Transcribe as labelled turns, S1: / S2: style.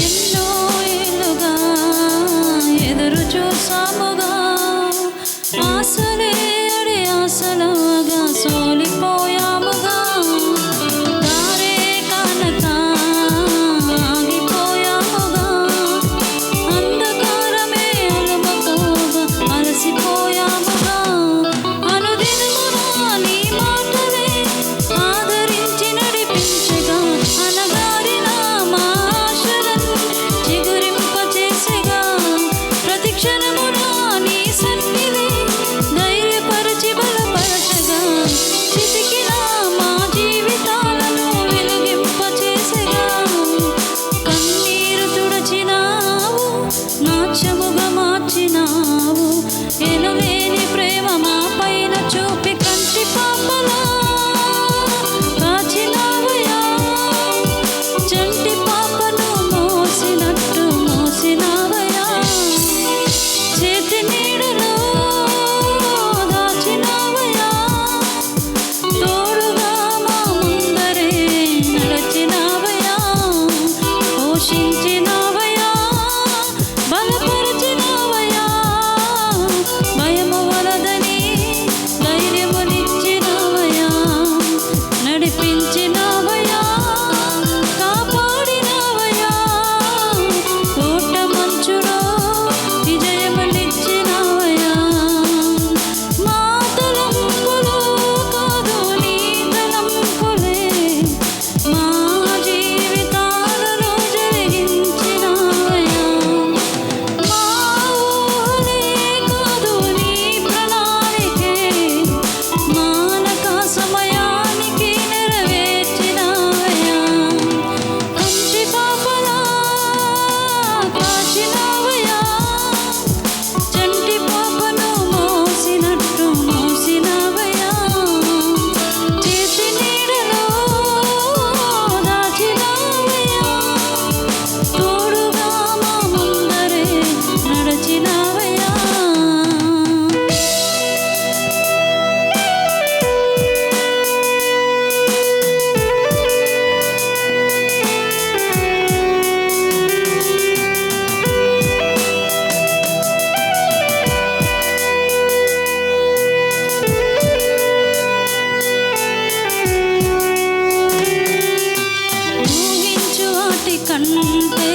S1: ఎన్నో ఏళ్ళుగా ఎదురు చూసాముగా, ఆశలే అడి ఆశలాగా సోలిపోయాముగా. దారే కానక ఆగిపోయాముగా, అంధకారమే అలుముకోగా అలసిపోయాముగా. అనుదినమునా నీ మాటలే ఆదరించి నడిపించగా, అనగారిన మా ఆశలను చిగురింపచేసెగా. ప్రతి క్షణమునా నీ సన్నిధి ధైర్యపరచి బలపరచగా, చితికిన మా జీవితాలను వెలిగింపచేసెగా. కన్నీరు తుడచినావు, నాట్యముగా మార్చినావు, ఎనలేని ప్రేమ మా పైన చూపి కంటి పాపలా కాచినావయ్యా. చంటి పాపను మోసినట్టు మోసినావయ్యా, చేతి నీడలో దాచినావయ్యా. తోడుగా మా ముందరే నడచినావయ్యా, పోషించినావయ్యా, బలపరిచినావయ్యా. భయము వలదని ధైర్యమునిచ్చినావయ్యా, నడిపించినావయ్యా, కాపాడినావయ్యా. కోట మంచులో విజయమునిచ్చినావయ్యా. మా తలంపులు కాదు నీ తలంపులే మా జీవితాలను జరిగించినావయ్యా. మా ఊహలే కాదు నీ ప్రణాళికే మానక సమయానికి నెరవేర్చినావయ్యా. కంటి పాపలా కాచినావయ్యా, చంటి పాపను మోసినట్టు మోసినావయ్యా. చేతి నీడలో దాచినావయ్యా, తోడుగా మా ముందరే నడచినావయ్యా. ఊహించు వాటి కంటే